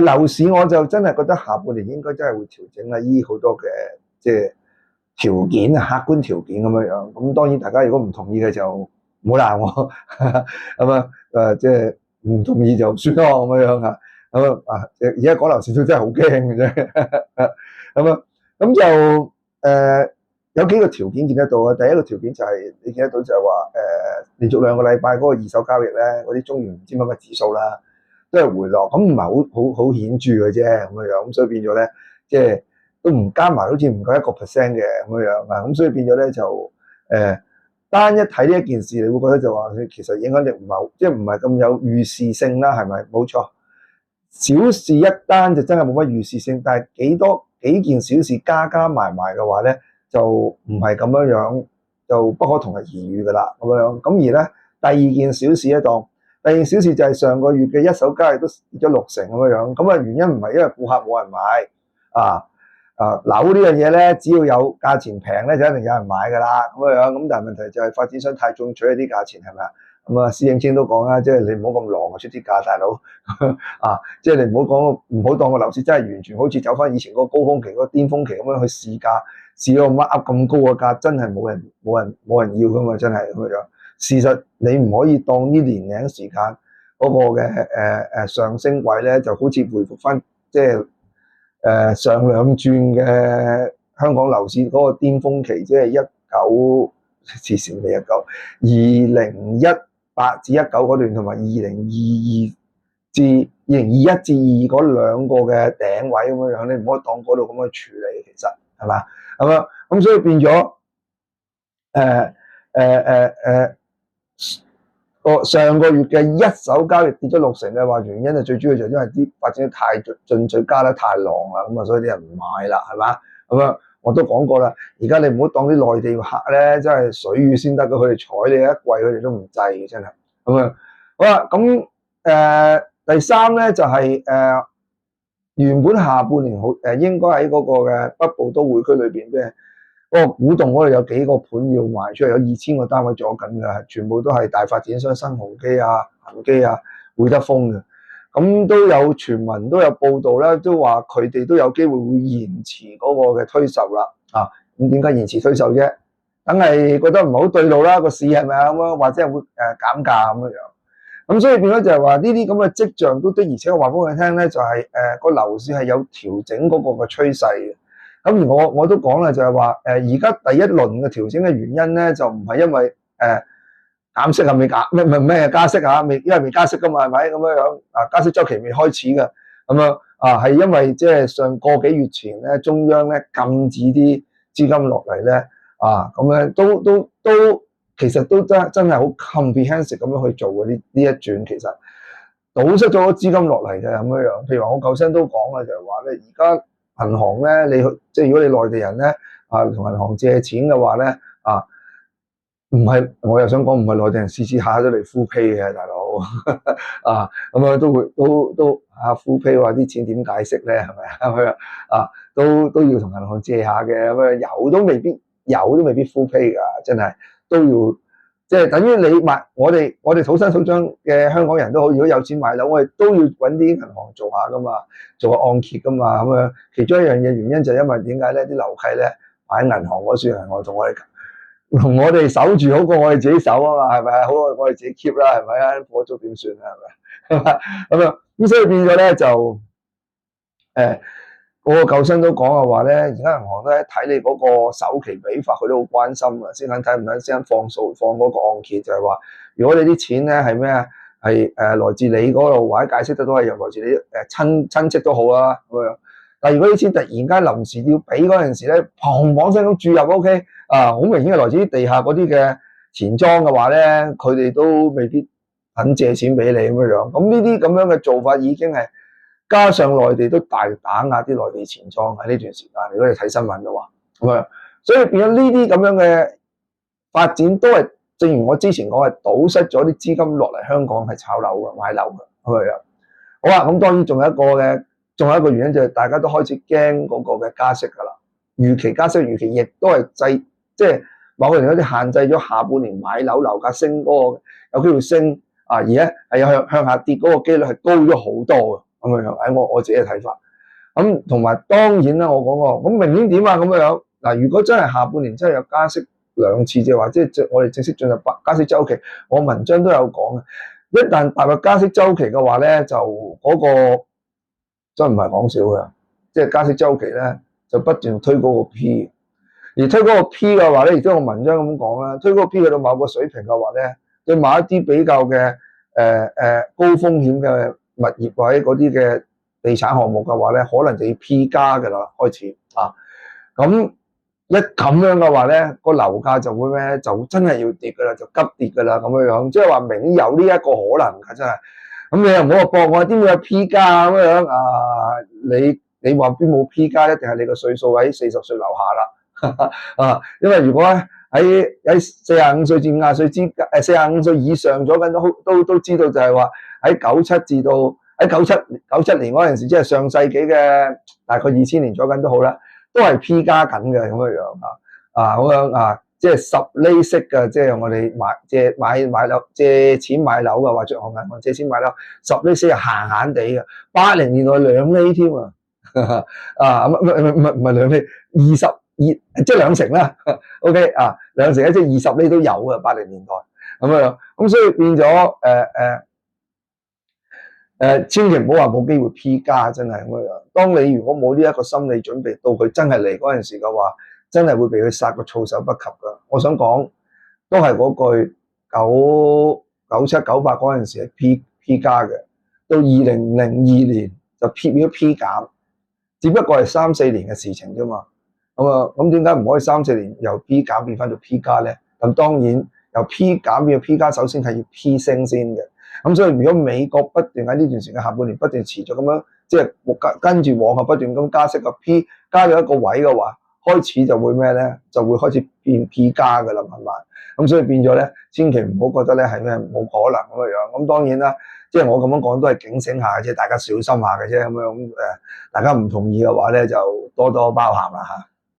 樓市我就真係覺得下半年應該真係會調整啦，依好多嘅即係條件啊，客觀條件咁樣樣。咁當然大家如果唔同意嘅就唔好鬧我，咁啊即係唔同意就算咯咁樣樣嚇。咁而家講樓市都真係好驚嘅啫。咁啊咁就有幾個條件見得到啊。第一個條件就係你見得到就係話連續2個禮拜嗰個二手交易咧，嗰啲中原唔知乜乜指數啦，都係回落，咁唔係好顯著嘅啫咁樣，咁所以變咗咧，即係都唔加埋，好似唔夠1% 嘅咁樣啊，咁所以變咗咧就單一睇呢一件事，你會覺得就話佢其實影響力唔係即係唔係咁有預示性啦，係咪？冇錯，小事一單就真係冇乜預示性，但係幾件小事加埋嘅話咧，就唔係咁樣，就不可同日而語噶啦咁樣。咁而咧第二件小事咧第二件小事就係上個月嘅一手交易都跌咗60%咁樣，咁啊原因唔係因為顧客冇人買樓呢樣嘢咧，只要有價錢平咧就一定有人買噶啦咁樣，咁但係問題就係發展商太中取一啲價錢係咪啊？咁啊施永青都講啦，即係你唔好咁狼出啲價，大佬即係你唔好當個樓市真係完全好似走翻以前嗰個高峰期嗰個巔峰期咁樣去試價，試到乜咁高嘅價，真係冇人要噶嘛，真係咁樣。事實你唔可以當呢年零時間嗰個嘅上升位咧，就好似回復翻即係上兩轉嘅香港樓市嗰個巔峰期，即係2018至19嗰段，同埋2021至22嗰兩個嘅頂位咁樣，你唔可以當嗰度咁去處理，其實係嘛咁所以變咗上個月嘅一手交易跌咗60%嘅話，原因就最主要就因為啲發展太進取，加得太狼啦，咁啊所以啲人唔買啦，係嘛？咁樣我都講過啦，而家你唔好當啲內地客咧，真係水魚先得嘅，佢哋睬你一季佢哋都唔制嘅，真係咁樣。好啦，咁第三咧就係原本下半年應該喺嗰個嘅北部都會區裏邊嘅嗰個古洞嗰度有幾個盤要賣出嚟，有2000個單位阻緊嘅，全部都係大發展商新鴻基啊、恒基啊、會德豐嘅。咁都有傳聞，都有報道啦，都話佢哋都有機會延遲嗰個嘅推售啦。咁點解延遲推售啫？梗係覺得唔係好對路啦，個市係咪啊？咁樣或者係會減價咁樣。咁所以變咗就係話呢啲咁嘅跡象都的，而且我話俾佢聽咧，就係個樓市係有調整嗰個嘅趨勢嘅。咁而我都講啦，就係話而家第一輪嘅調整嘅原因咧，就唔係因為減息啊，咩加息啊，因為未加息噶嘛，係咪咁樣加息周期未開始嘅咁樣係因為即係上個幾月前咧，中央咧禁止啲資金落嚟咧咁樣都其實都真係好 comprehensive 咁樣去做嘅呢一轉，其實堵塞咗資金落嚟嘅咁樣。譬如話我舊聲都講啦，就係話咧，而家銀行咧，即係如果你內地人咧同銀行借錢嘅話咧唔係，我又想講唔係內地人次下都嚟 full pay 嘅，大佬咁樣都會都full pay 話啲錢點解釋咧？係咪都要同銀行借下嘅，咁樣有都未必 full pay 㗎，真係都要即係等於你買我哋土生土長嘅香港人都好，如果有錢買樓，我哋都要揾啲銀行做下㗎嘛，做下按揭㗎嘛，咁樣其中一樣嘢原因就係因為點解咧？啲樓契咧買喺銀行嗰算銀行同我哋守住好過我哋自己守啊嘛，係咪好過我哋自己 keep 啦，係咪啊？火燭點算啊？係咪咁所以變咗咧就個舊生都講嘅話咧，而家銀行咧睇你嗰個首期俾法，佢都好關心啊，先睇唔睇先放數放嗰個按揭，就係話如果你啲錢咧係咩啊？係來自你嗰度，或者解釋得都係由來自你親戚都好啦咁樣。但係如果啲錢突然間臨時要俾嗰陣時咧，砰砰聲咁注入 ，OK 好明顯係來自啲地下嗰啲嘅錢莊嘅話咧，佢哋都未必肯借錢俾你咁樣。咁呢啲咁樣嘅做法已經係加上內地都大力打壓啲內地錢莊喺呢段時間。如果你睇新聞嘅話，咁樣，所以變咗呢啲咁樣嘅發展都係正如我之前講，係堵塞咗啲資金落嚟香港係炒樓嘅、買樓嘅咁樣。好啦，咁當然仲有一個原因就係大家都開始驚嗰個嘅加息㗎啦，預期加息預期亦都係即係某個人有啲限制咗下半年買樓樓價升嗰個有機會升而家係向下跌嗰個機率係高咗好多嘅。咁樣喺我自己嘅睇法。咁同埋當然啦，我講過咁明年點啊咁樣嗱，如果真係下半年真係有加息兩次，即係話即係我哋正式進入加息週期，我文章都有講嘅。一旦踏入加息週期嘅話咧，就嗰個真唔係講笑嘅，即係加息週期咧就不斷推高個 P， 而推高個 P 嘅話咧，亦都有文章咁講啦，推高個 P 去到某個水平嘅話咧，對某一啲比較嘅高風險嘅物業或者嗰啲嘅地產項目嘅話咧，可能就要 P 加嘅啦，開始啊，咁一咁樣嘅話咧，個樓價就會咩？就真係要跌嘅啦，就急跌嘅啦，咁樣樣，即係話明有呢一個可能嘅真係。咁你又唔好話博我點會有 P 加咁樣啊？你話邊冇 P 加，一定係你個歲數喺40歲樓下啦啊！因為如果喺45歲至50歲之間，45歲以上咗緊都知道就係話喺97至到喺97年嗰陣時，即係上世紀嘅大概2000年左緊都好啦，都係 P 加緊嘅咁樣咁樣啊，即係10厘息嘅，即係我哋買樓借錢買樓嘅，或者向銀行借錢買樓10厘息係閒閒地嘅，80年代2厘添啊，啊唔係2厘，22即係2成啦，OK 啊2成咧即係20厘都有啊，80年代咁樣，咁所以變咗千祈唔好話冇機會 P 加，真係咁樣。當你如果冇呢一個心理準備，到佢真係嚟嗰陣時嘅話，真係會被佢殺個措手不及噶。我想講都係嗰句97、98嗰陣時係 P 加嘅，到2002年就變咗 P 減，只不過係3、4年嘅事情啫嘛。咁點解唔可以3、4年由 P 減變翻到 P 加咧？咁當然由 P 減變到 P 加，首先係要 P 升先嘅。咁所以如果美國不斷喺呢段時間下半年不斷持續咁樣，即係跟住往後不斷咁加息個 P 加咗一個位嘅話，開始就會咩咧？就會開始變 P 加㗎啦，慢慢。咁所以變咗咧，千祈唔好覺得咧係咩冇可能咁嘅樣。咁當然啦，即係我咁樣講都係警醒下嘅啫，大家小心下嘅啫咁樣。大家唔同意嘅話咧，就多多包涵啦嚇。